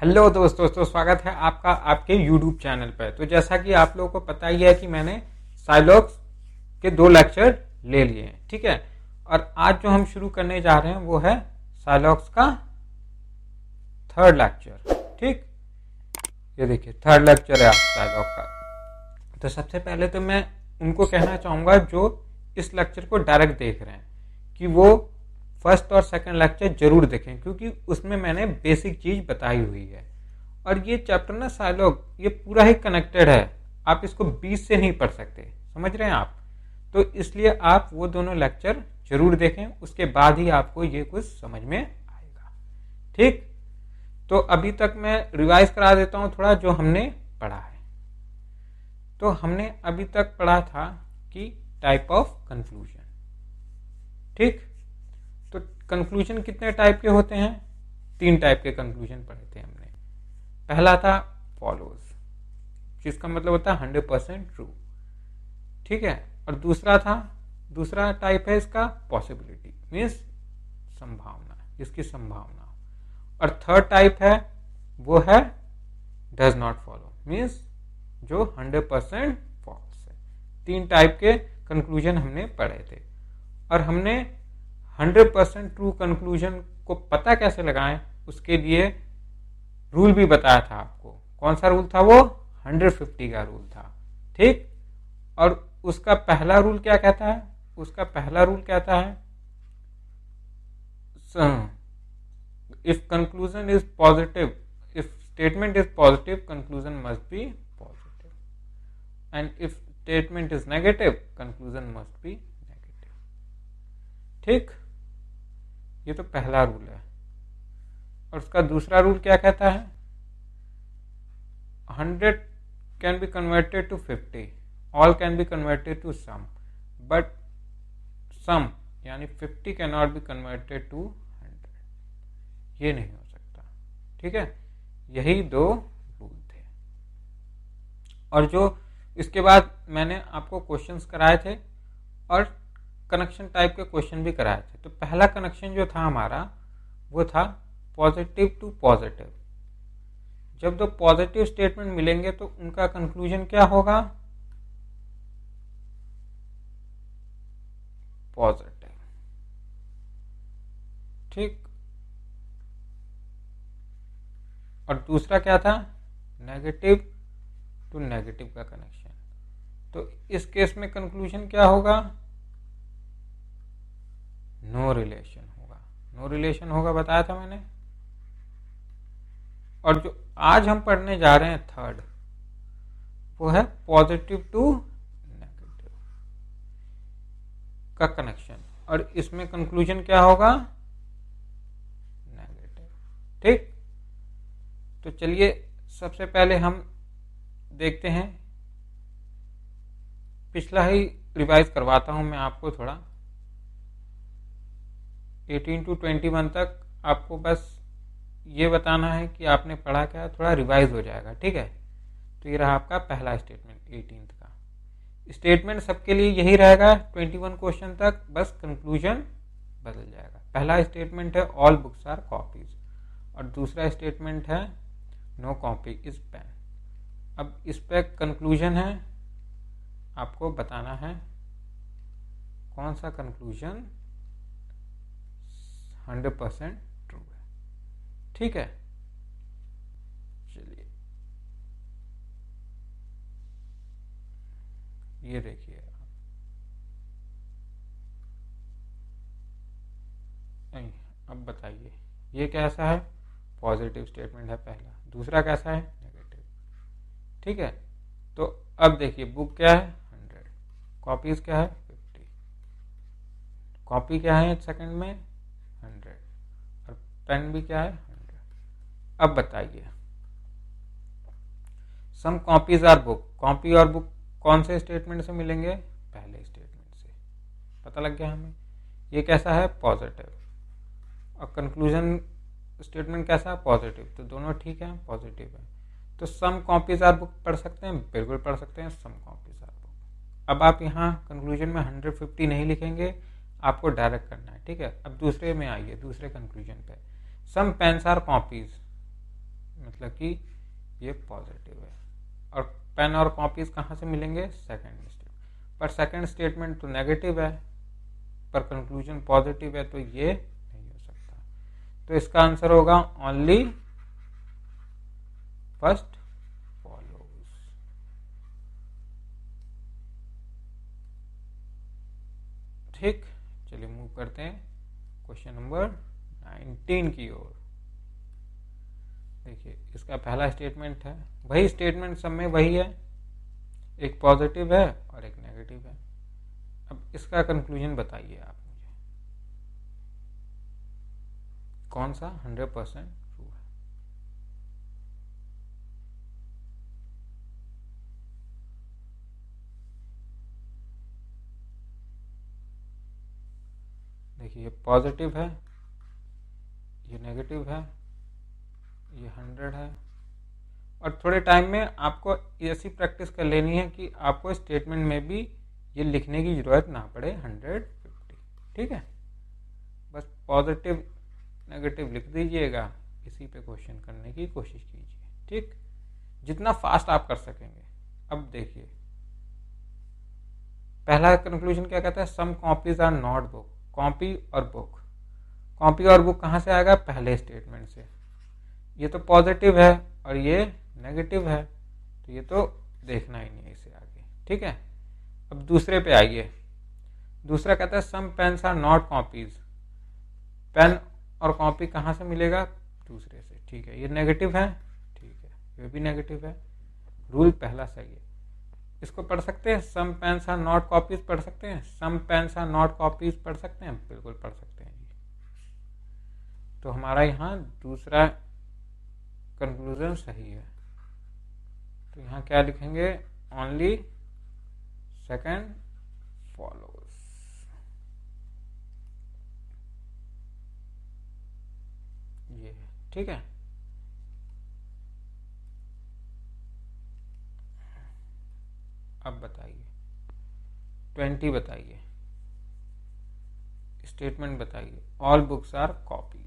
Hello दोस्तों, स्वागत है आपका आपके YouTube चैनल पर। तो जैसा कि आप लोगों को पता ही है कि मैंने साइलॉक्स के 2 लेक्चर ले लिए हैं, ठीक है। और आज जो हम शुरू करने जा रहे हैं वो है साइलॉक्स का 3rd लेक्चर, ठीक। ये देखिए 3rd लेक्चर है साइलॉक्स का। तो सबसे पहले तो मैं उनको कहना चाहूँगा जो इस लेक्चर को डायरेक्ट देख रहे हैं कि वो 1st और 2nd लेक्चर जरूर देखें, क्योंकि उसमें मैंने बेसिक चीज बताई हुई है। और ये चैप्टर ना साइलॉग ये पूरा ही कनेक्टेड है, आप इसको बीच से नहीं पढ़ सकते, समझ रहे हैं आप। तो इसलिए आप वो दोनों लेक्चर जरूर देखें, उसके बाद ही आपको ये कुछ समझ में आएगा, ठीक। तो अभी तक मैं रिवाइज करा देता हूँ थोड़ा जो हमने पढ़ा है। तो हमने अभी तक पढ़ा था कि टाइप ऑफ कंक्लूजन, ठीक। तो कंक्लूजन कितने टाइप के होते हैं? 3 टाइप के कंक्लूजन पढ़े थे हमने। पहला था फॉलोज, जिसका मतलब होता है 100% ट्रू, ठीक है। और दूसरा टाइप है इसका पॉसिबिलिटी, मीन्स संभावना, इसकी संभावना। और 3rd टाइप है वो है डज नॉट फॉलो, मीन्स जो 100% फॉल्स है। 3 टाइप के कंक्लूजन हमने पढ़े थे। और हमने 100% ट्रू कंक्लूजन को पता कैसे लगाएं उसके लिए रूल भी बताया था आपको। कौन सा रूल था वो? 150 का रूल था, ठीक। और उसका पहला रूल क्या कहता है? उसका पहला रूल कहता है if conclusion is positive, if statement is positive conclusion must be positive, and if statement is negative conclusion must be negative, ठीक। ये तो पहला रूल है। और उसका दूसरा रूल क्या कहता है? 100 can be converted to 50, all can be converted to some, but some यानी 50 can not be converted to 100, ये नहीं हो सकता, ठीक है। यही 2 रूल थे। और जो इसके बाद मैंने आपको क्वेश्चंस कराए थे और कनेक्शन टाइप के क्वेश्चन भी कराए थे। तो पहला कनेक्शन जो था हमारा वो था पॉजिटिव टू पॉजिटिव। जब 2 पॉजिटिव स्टेटमेंट मिलेंगे तो उनका कंक्लूजन क्या होगा? पॉजिटिव, ठीक। और दूसरा क्या था? नेगेटिव टू नेगेटिव का कनेक्शन। तो इस केस में कंक्लूजन क्या होगा? नो रिलेशन होगा। नो रिलेशन होगा बताया था मैंने। और जो आज हम पढ़ने जा रहे हैं 3rd, वो है पॉजिटिव टू नेगेटिव का कनेक्शन। और इसमें कंक्लूजन क्या होगा? नेगेटिव, ठीक। तो चलिए सबसे पहले हम देखते हैं, पिछला ही रिवाइज करवाता हूं मैं आपको थोड़ा। 18 to 21 तक आपको बस ये बताना है कि आपने पढ़ा क्या है, थोड़ा रिवाइज हो जाएगा, ठीक है। तो ये रहा आपका पहला स्टेटमेंट 18 का। स्टेटमेंट सबके लिए यही रहेगा 21 क्वेश्चन तक, बस कंक्लूजन बदल जाएगा। पहला स्टेटमेंट है ऑल बुक्स आर कॉपीज, और दूसरा स्टेटमेंट है नो कॉपी इज पेन। अब इस पे कंक्लूजन है, आपको बताना है कौन सा कंक्लूजन 100% ट्रू है, ठीक है। चलिए ये देखिए नहीं, अब बताइए ये कैसा है? पॉजिटिव स्टेटमेंट है पहला। दूसरा कैसा है? नेगेटिव, ठीक है। तो अब देखिए बुक क्या है? 100, कॉपीज क्या है? 50, कॉपी क्या है सेकंड में? 100, और पेन भी क्या है? 100। अब बताइए सम कॉपीज आर बुक, कॉपी और बुक कौन से स्टेटमेंट से मिलेंगे? पहले स्टेटमेंट से। पता लग गया हमें। ये कैसा है? पॉजिटिव। और कंक्लूजन स्टेटमेंट कैसा है? पॉजिटिव। तो दोनों ठीक है, पॉजिटिव है। तो सम कॉपीज आर बुक पढ़ सकते हैं, बिल्कुल पढ़ सकते हैं, सम कॉपीज आर बुक। अब आप यहाँ कंक्लूजन में 150 नहीं लिखेंगे, आपको डायरेक्ट करना है, ठीक है। अब दूसरे में आइए, दूसरे कंक्लूजन पे। सम पेन्स आर कॉपीज, मतलब कि ये पॉजिटिव है। और पेन और कॉपीज कहाँ से मिलेंगे? Second statement. पर सेकंड स्टेटमेंट तो नेगेटिव है, पर कंक्लूजन पॉजिटिव है, तो ये नहीं हो सकता। तो इसका आंसर होगा ओनली फर्स्ट फॉलोज। ठीक, चलिए मूव करते हैं क्वेश्चन नंबर 19 की ओर। देखिए इसका पहला स्टेटमेंट है, वही स्टेटमेंट सब में वही है, एक पॉजिटिव है और एक नेगेटिव है। अब इसका कंक्लूजन बताइए आप मुझे, कौन सा 100% ट्रू है? देखिए ये पॉजिटिव है, ये नेगेटिव है, ये 100 है। और थोड़े टाइम में आपको ऐसी प्रैक्टिस कर लेनी है कि आपको स्टेटमेंट में भी ये लिखने की ज़रूरत ना पड़े 150। ठीक है, बस पॉजिटिव नेगेटिव लिख दीजिएगा, इसी पे क्वेश्चन करने की कोशिश कीजिए। ठीक, जितना फास्ट आप कर सकेंगे। अब देखिए पहला कंक्लूजन क्या कहता है? Some copies are not book. Copy और बुक, कॉपी और बुक कहाँ से आएगा? पहले स्टेटमेंट से। ये तो पॉजिटिव है और ये नेगेटिव है, तो ये तो देखना ही नहीं है इसे आगे। ठीक है, अब दूसरे पे आइए। दूसरा कहता है some pens are not copies. Pen और कॉपी कहाँ से मिलेगा? दूसरे से। ठीक है, ये नेगेटिव है, ठीक है, ये भी नेगेटिव है। रूल पहला सही है। इसको पढ़ सकते हैं, सम पेन्स आर नॉट कॉपीज पढ़ सकते हैं, सम पेन्स आर नॉट कॉपीज पढ़ सकते हैं, बिल्कुल पढ़ सकते हैं जी। तो हमारा यहाँ दूसरा कंक्लूजन सही है। तो यहाँ क्या लिखेंगे? Only second follows. ये है, ठीक है। अब बताइए 20 बताइए, स्टेटमेंट बताइए। All books are copies.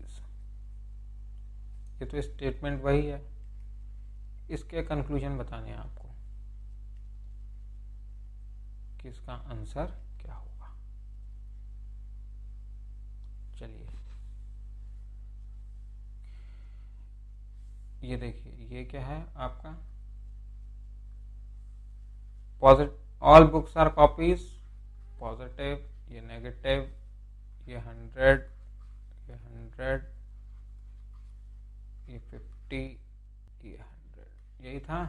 ये तो स्टेटमेंट वही है, इसके कंक्लूजन बताने हैं आपको कि इसका आंसर क्या होगा। चलिए ये देखिए, ये क्या है आपका? Positive, all books are copies, positive, ये नेगेटिव, ये 100, ये 100, ये 50, ये 100, यही था।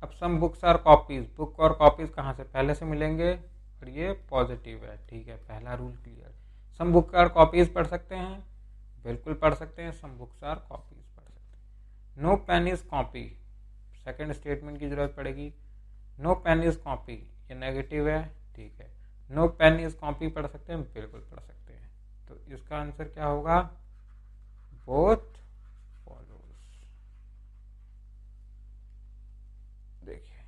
अब some books are copies, book और कॉपीज कहाँ से? पहले से मिलेंगे, और ये पॉजिटिव है। ठीक है, पहला rule clear. Some books are copies पढ़ सकते हैं, बिल्कुल पढ़ सकते हैं, सम बुक्स आर कॉपीज पढ़ सकते हैं। No pen is copy, second statement की जरूरत पड़ेगी। नो पेन इज कॉपी, ये नेगेटिव है, ठीक है। नो पेन इज कॉपी पढ़ सकते हैं, बिल्कुल पढ़ सकते हैं। तो इसका आंसर क्या होगा? Both follows. देखिए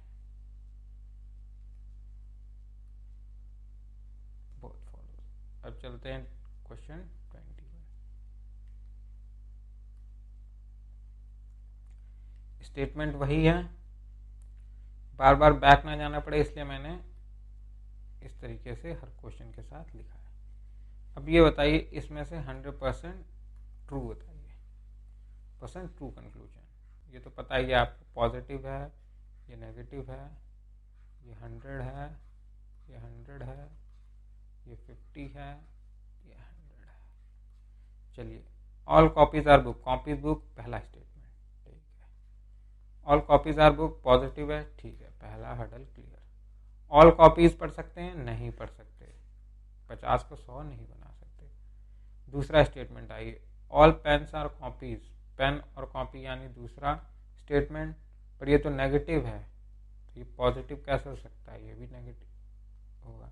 बोथ फॉलोज। अब चलते हैं क्वेश्चन 21। स्टेटमेंट वही है, बार बार बैक ना जाना पड़े, इसलिए मैंने इस तरीके से हर क्वेश्चन के साथ लिखा है। अब ये बताइए इसमें से 100% ट्रू बताइए, परसेंट ट्रू कंक्लूजन। ये तो पता ही है आपको, पॉजिटिव है, ये नेगेटिव है, ये 100 है, ये 100 है, ये 50 है, ये 100 है। चलिए, all copies are book, copies book पहला स्टेटमेंट, ठीक है। All copies are book positive है, ठीक है, पहला हर्डल क्लियर। ऑल कॉपीज पढ़ सकते हैं? नहीं पढ़ सकते, 50 को 100 नहीं बना सकते। दूसरा स्टेटमेंट आइए, all pens are copies, pen और कॉपी यानी दूसरा स्टेटमेंट, पर ये तो नेगेटिव है, तो ये पॉजिटिव कैसे हो सकता है? ये भी नेगेटिव होगा।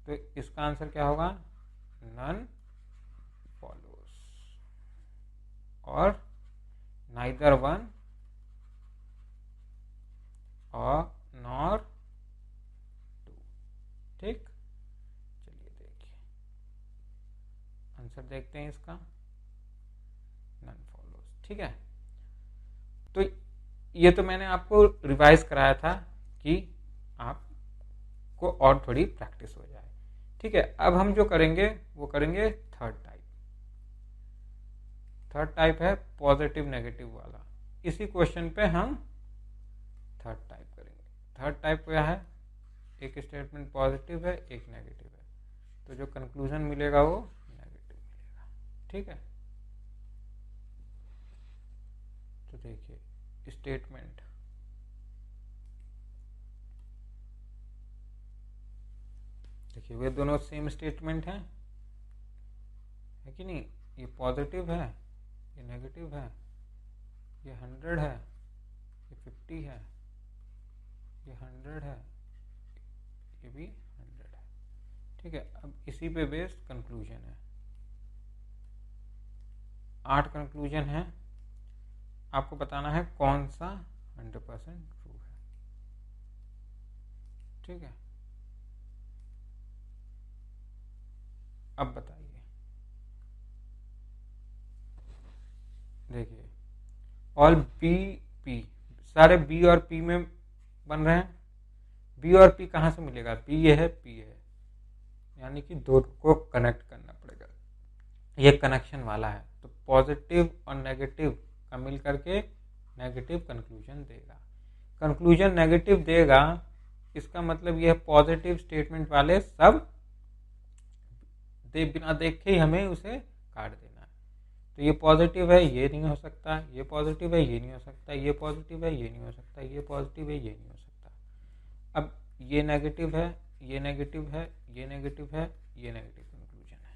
तो इसका आंसर क्या होगा? नन फॉलोज, और नाइदर वन और नॉर टू। ठीक, चलिए देखिए आंसर देखते हैं इसका, नन फॉलोज। ठीक है, ये तो मैंने आपको रिवाइज कराया था कि आपको और थोड़ी प्रैक्टिस हो जाए। ठीक है, अब हम जो करेंगे वो करेंगे थर्ड टाइप। थर्ड टाइप है पॉजिटिव नेगेटिव वाला। इसी क्वेश्चन पे हम थर्ड टाइप करेंगे। थर्ड टाइप क्या है, एक स्टेटमेंट पॉजिटिव है एक नेगेटिव है, तो जो कंक्लूजन मिलेगा वो नेगेटिव मिलेगा। ठीक है, तो देखिए स्टेटमेंट, देखिए वे दोनों सेम स्टेटमेंट हैं, है कि नहीं। ये पॉजिटिव है, ये नेगेटिव है, ये 100 है, ये 50 है, ये 100 है, ये भी 100 है। ठीक है, अब इसी पे बेस्ड कंक्लूजन है। 8 कंक्लूजन है, आपको बताना है कौन सा 100% ट्रू है। ठीक है, अब बताइए, देखिए ऑल बी पी, सारे बी और पी में बन रहे हैं। बी और पी कहाँ से मिलेगा, बी ये है पी है, यानी कि दोनों को कनेक्ट करना पड़ेगा। ये कनेक्शन वाला है, तो पॉजिटिव और नेगेटिव का मिल करके नेगेटिव कंक्लूजन देगा। कंक्लूजन नेगेटिव देगा, इसका मतलब यह पॉजिटिव स्टेटमेंट वाले सब बिना देखे ही हमें उसे काट देना है। तो ये पॉजिटिव है ये नहीं हो सकता, ये पॉजिटिव है ये नहीं हो सकता, ये पॉजिटिव है ये नहीं हो सकता, ये पॉजिटिव है ये नहीं हो सकता। अब ये नेगेटिव है, ये नेगेटिव है, ये नेगेटिव है, ये नेगेटिव कंक्लूजन है।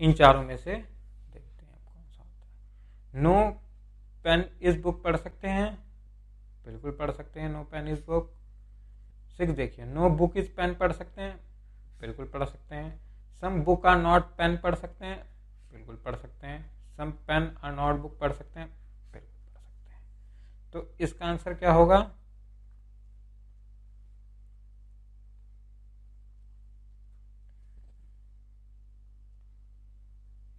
इन चारों में से देखते हैं अब कौन सा होता है। नो पेन इज बुक पढ़ सकते हैं, बिल्कुल पढ़ सकते हैं, नो पेन इज बुक। 6 देखिए, नो बुक इज पेन पढ़ सकते हैं, बिल्कुल पढ़ सकते हैं। Some book are not pen पढ़ सकते हैं, बिल्कुल पढ़ सकते हैं। Some pen are not book पढ़ सकते हैं, बिल्कुल पढ़ सकते हैं। तो इसका आंसर क्या होगा,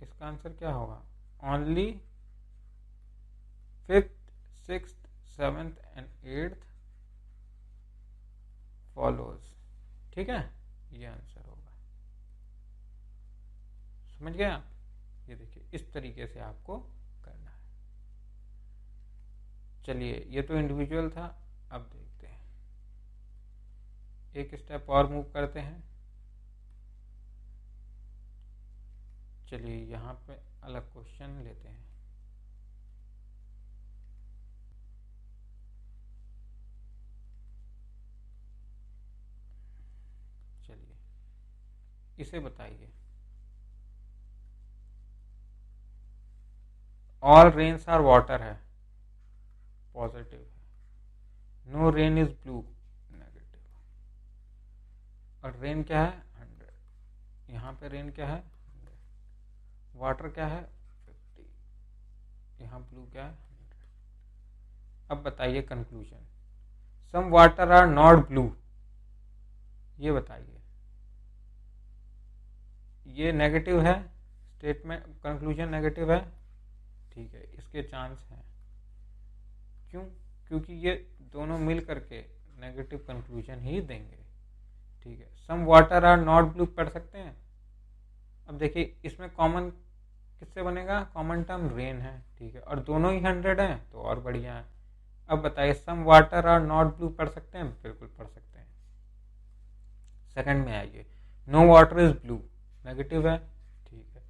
इसका आंसर क्या होगा, only 5th 6th 7th and 8th follows. ठीक है, ये आंसर होगा। समझ गए आप, ये देखिए इस तरीके से आपको करना है। चलिए ये तो इंडिविजुअल था, अब देखते हैं एक स्टेप और मूव करते हैं। चलिए यहाँ पे अलग क्वेश्चन लेते हैं। चलिए इसे बताइए, ऑल रेन्स आर वाटर है, पॉजिटिव है। No rain is blue, negative. और रेन क्या है 100, यहाँ पे रेन क्या है 100, वाटर क्या है 50, यहाँ ब्लू क्या है 100। अब बताइए conclusion, some water are not blue, ये बताइए। ये नेगेटिव है, स्टेटमेंट कंक्लूजन नेगेटिव है। ठीक है, इसके चांस हैं, क्यों, क्योंकि ये दोनों मिल करके नेगेटिव कंक्लूजन ही देंगे। ठीक है, some water are not blue पढ़ सकते हैं। अब देखिए इसमें कॉमन किससे बनेगा, कॉमन टर्म रेन है। ठीक है, और दोनों ही 100 हैं तो और बढ़िया है। अब बताइए some water are not blue पढ़ सकते हैं, बिल्कुल पढ़ सकते हैं। सेकंड में आइए, no water is blue, negative है। ठीक है,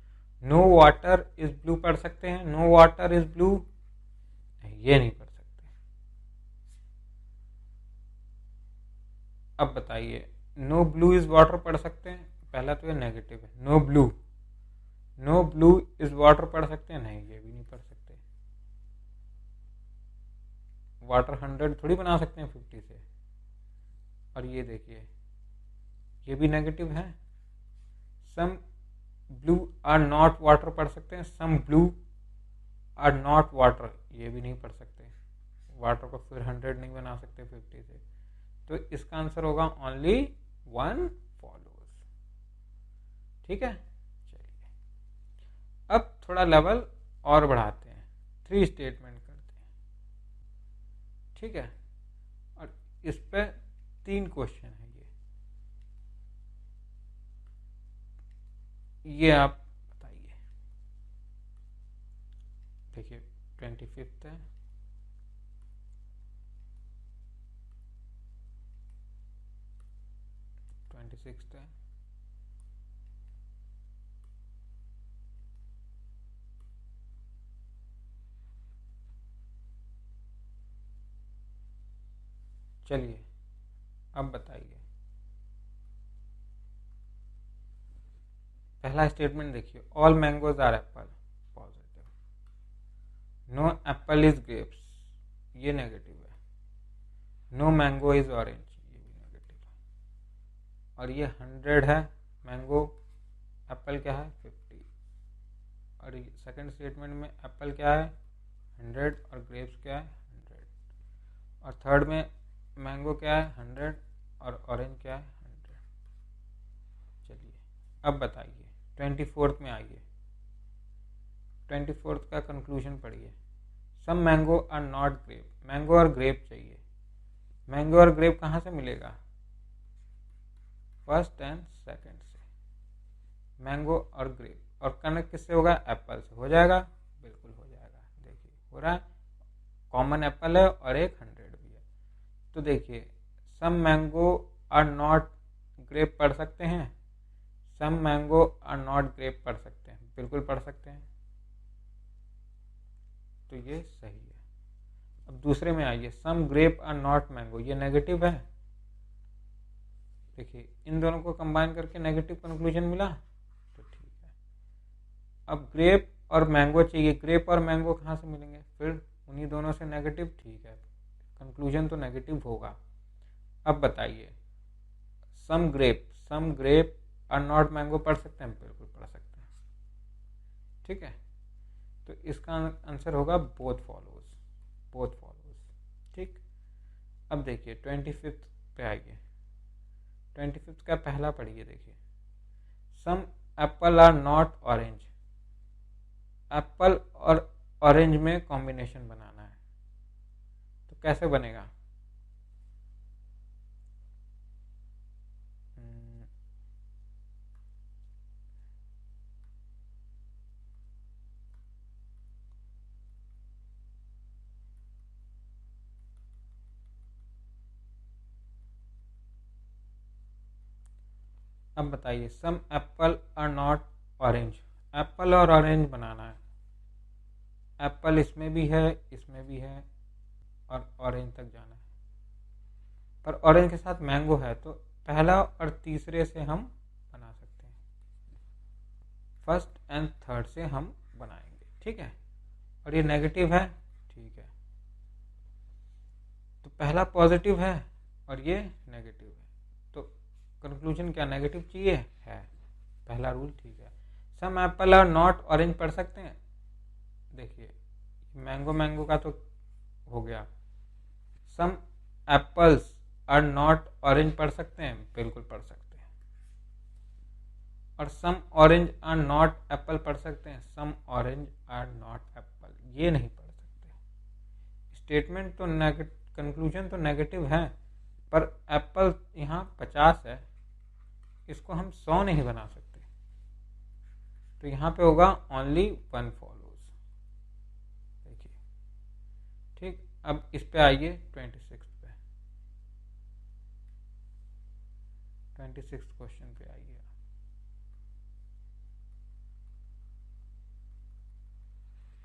नो वाटर इज ब्लू पढ़ सकते हैं, नो वाटर इज ब्लू ये नहीं पढ़ सकते। अब बताइए नो ब्लू इज वाटर पढ़ सकते हैं, पहला तो ये नेगेटिव है। No blue, no blue is water पढ़ सकते हैं, नहीं ये भी नहीं पढ़ सकते। वाटर 100 थोड़ी बना सकते हैं 50 से। और ये देखिए ये भी नेगेटिव है। Some blue are not water पढ़ सकते हैं, some blue are not water ये भी नहीं पढ़ सकते। वाटर को फिर 100 नहीं बना सकते 50 से। तो इसका आंसर होगा ओनली 1 फॉलोज। ठीक है, चलिए अब थोड़ा लेवल और बढ़ाते हैं, 3 स्टेटमेंट करते हैं। ठीक है। और इस पे 3 क्वेश्चन है ये आप बताइए। देखिए 25 है, 26 है, चलिए अब बताइए। पहला स्टेटमेंट देखिए, all mangoes are apple, positive. No apple is grapes, ये नेगेटिव है। नो मैंगो इज ऑरेंज, ये भी नेगेटिव है। और ये 100 है मैंगो, एप्पल क्या है 50। और सेकंड स्टेटमेंट में एप्पल क्या है 100 और ग्रेप्स क्या है 100। और थर्ड में मैंगो क्या है 100 और ऑरेंज क्या है 100। चलिए अब बताइए 24 में आइए। 24 का कंक्लूजन पढ़िए। Some mango are not grape, mango और ग्रेप चाहिए। मैंगो और ग्रेप कहाँ से मिलेगा, फर्स्ट एंड सेकंड से। मैंगो और ग्रेप, और कनेक्ट किससे होगा, एप्पल से। हो जाएगा, बिल्कुल हो जाएगा। देखिए हो रहा है, कॉमन एप्पल है और एक 100 भी है। तो देखिए सम मैंगो आर नॉट ग्रेप पढ़ सकते हैं, सम मैंगो आर नॉट ग्रेप पढ़ सकते हैं, बिल्कुल पढ़ सकते हैं। तो ये सही है। अब दूसरे में आइए, सम ग्रेप आर नॉट मैंगो, ये नेगेटिव है। देखिए इन दोनों को कंबाइन करके नेगेटिव कंक्लूजन मिला, तो ठीक है। अब ग्रेप और मैंगो चाहिए, ग्रेप और मैंगो कहाँ से मिलेंगे, फिर उन्हीं दोनों से नेगेटिव, ठीक है, कंक्लूजन तो नेगेटिव होगा। अब बताइए सम ग्रेप आर नॉट मैंगो पढ़ सकते हैं, बिल्कुल पढ़ सकते हैं, ठीक है। तो इसका आंसर होगा बोथ फॉलोज, बोथ फॉलोज, ठीक। अब देखिए 25 पे आइए। 25 का पहला पढ़िए। देखिए some apple are not orange, apple और ऑरेंज में कॉम्बिनेशन बनाना है, तो कैसे बनेगा, अब बताइए some apple are not orange, apple और ऑरेंज बनाना है। एप्पल इसमें भी है, इसमें भी है, और ऑरेंज तक जाना है। पर ऑरेंज के साथ मैंगो है, तो पहला और तीसरे से हम बना सकते हैं, फर्स्ट एंड थर्ड से हम बनाएंगे, ठीक है। और ये नेगेटिव है, ठीक है। तो पहला पॉजिटिव है और ये नेगेटिव है, तो कंक्लूजन क्या, नेगेटिव चाहिए है, पहला रूल ठीक है। सम एप्पल आर नॉट ऑरेंज पढ़ सकते हैं। देखिए मैंगो का तो हो गया। सम एप्पल्स आर नॉट ऑरेंज पढ़ सकते हैं, बिल्कुल पढ़ सकते हैं। और some orange are not Apple पढ़ सकते हैं, some orange are not Apple ये नहीं पढ़ सकते। स्टेटमेंट तो नेगेटिव, कंक्लूजन तो नेगेटिव है, पर एप्पल यहाँ 50 है, इसको हम 100 नहीं बना सकते। तो यहाँ पे होगा ओनली वन फॉलोज। देखिए ठीक। अब इस पे आइए 26 पे, 26 क्वेश्चन पे आइए।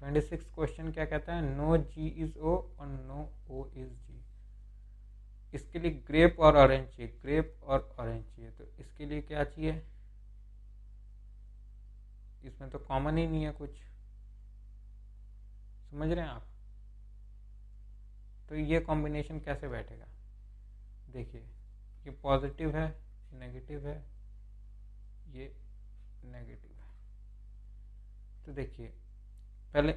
26 क्वेश्चन क्या कहता है, नो जी इज ओ और नो ओ इज जी। इसके लिए ग्रेप और ऑरेंज चाहिए, ग्रेप और ऑरेंज चाहिए, तो इसके लिए क्या चाहिए, इसमें तो कॉमन ही नहीं है कुछ, समझ रहे हैं आप। तो ये कॉम्बिनेशन कैसे बैठेगा, देखिए ये पॉजिटिव है, नेगेटिव है, ये नेगेटिव है। तो देखिए पहले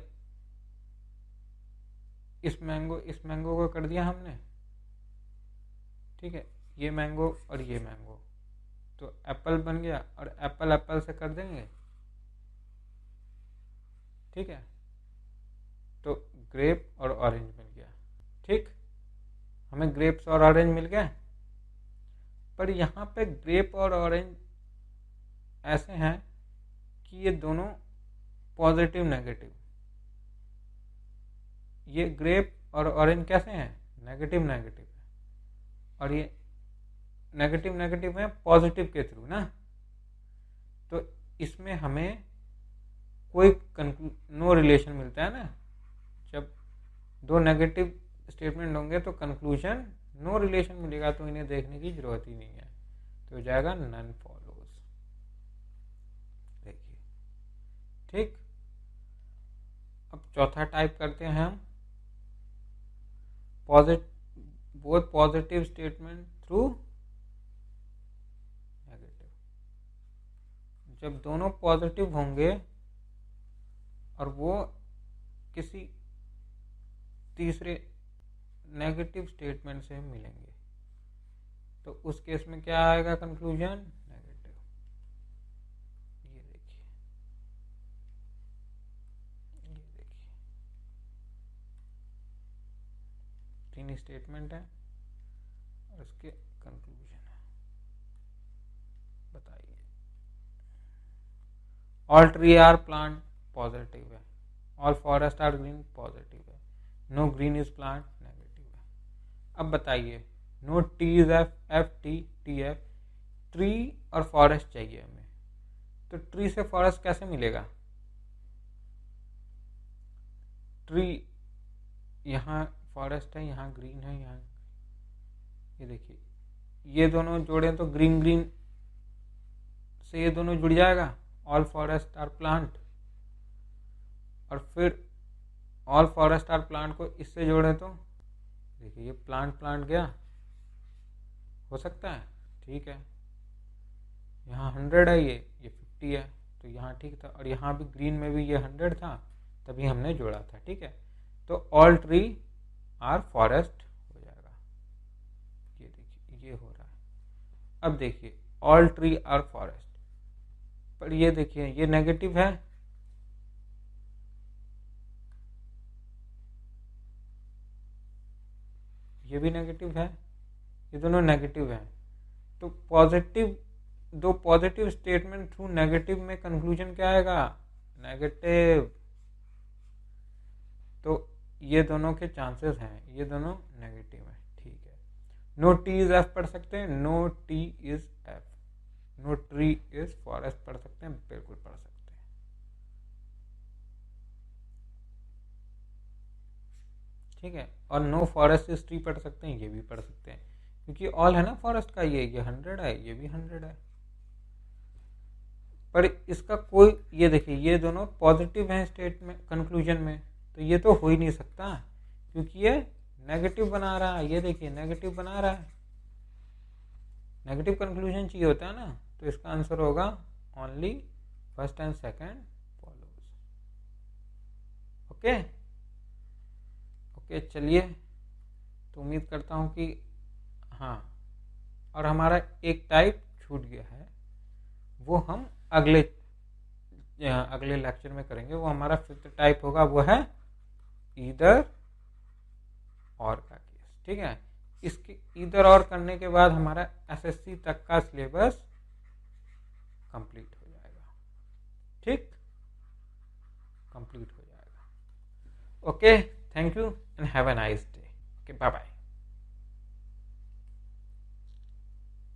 इस मैंगो को कर दिया हमने, ठीक है, ये मैंगो और ये मैंगो, तो एप्पल बन गया, और एप्पल एप्पल से कर देंगे, ठीक है। तो ग्रेप और ऑरेंज बन गया, ठीक। हमें ग्रेप्स और ऑरेंज मिल गया। पर यहाँ पे ग्रेप और ऑरेंज ऐसे हैं कि ये दोनों पॉजिटिव नेगेटिव, ये ग्रेप और ऑरेंज कैसे हैं, नेगेटिव नेगेटिव है, और ये नेगेटिव नेगेटिव है पॉजिटिव के थ्रू ना। तो इसमें हमें कोई नो रिलेशन मिलता है ना। जब दो नेगेटिव स्टेटमेंट होंगे तो कंक्लूजन नो रिलेशन मिलेगा, तो इन्हें देखने की जरूरत ही नहीं है, तो हो जाएगा नन फॉलोज। देखिए ठीक। अब चौथा टाइप करते हैं हम both positive statement through negative. जब दोनों पॉजिटिव होंगे और वो किसी तीसरे नेगेटिव स्टेटमेंट से मिलेंगे, तो उस केस में क्या आएगा कंक्लूजन, नेगेटिव। ये देखिए, ये देखिए, तीन स्टेटमेंट है और इसके कंक्लूजन है। बताइए, all tree are plant positive है, all forest are green positive है, no green is plant negative है। अब बताइए, no T is F T F, tree और फॉरेस्ट चाहिए हमें, तो ट्री से फॉरेस्ट कैसे मिलेगा। ट्री यहाँ फॉरेस्ट है, यहाँ ग्रीन है, यहाँ ये देखिए, ये दोनों जोड़े तो ग्रीन ग्रीन से ये दोनों जुड़ जाएगा, ऑल फॉरेस्ट आर प्लांट। और फिर ऑल फॉरेस्ट आर प्लांट को इससे जोड़े तो देखिए ये प्लांट प्लांट गया, हो सकता है, ठीक है। यहाँ 100 है, ये 50 है, तो यहाँ ठीक था। और यहाँ भी ग्रीन में भी ये 100 था, तभी हमने जोड़ा था, ठीक है। तो ऑल ट्री आर फॉरेस्ट हो जाएगा। ये देखिए ये हो रहा है। अब देखिए ऑल ट्री आर फॉरेस्ट, पर ये देखिए ये नेगेटिव है, ये भी नेगेटिव है, ये दोनों नेगेटिव हैं। तो पॉजिटिव, दो पॉजिटिव स्टेटमेंट थ्रू नेगेटिव में कंक्लूजन क्या आएगा, नेगेटिव। तो ये दोनों के चांसेस हैं, ये दोनों नेगेटिव हैं, ठीक है। नो टी इज एफ पढ़ सकते हैं, no T is F. No tree is forest पढ़ सकते हैं, बिल्कुल पढ़ सकते हैं, ठीक है। और नो फॉरेस्ट इज ट्री पढ़ सकते हैं, ये भी पढ़ सकते हैं, क्योंकि ऑल है ना फॉरेस्ट का, ये 100 है, ये भी 100 है। पर इसका कोई, ये देखिए ये दोनों पॉजिटिव हैं स्टेट में कंक्लूजन में, तो ये तो हो ही नहीं सकता, क्योंकि ये नेगेटिव बना रहा है। ये देखिए नेगेटिव बना रहा है, नेगेटिव कंक्लूजन चाहिए होता है ना। तो इसका आंसर होगा only first and second follows. Okay okay, चलिए, तो उम्मीद करता हूँ कि हाँ, और हमारा एक टाइप छूट गया है, वो हम अगले लेक्चर में करेंगे। वो हमारा 5th टाइप होगा, वो है ईदर और का केस, ठीक है। इसके ईदर और करने के बाद हमारा एसएससी तक का सिलेबस कंप्लीट हो जाएगा, ठीक, कंप्लीट हो जाएगा। Okay, thank you and have a nice day. Okay, bye bye.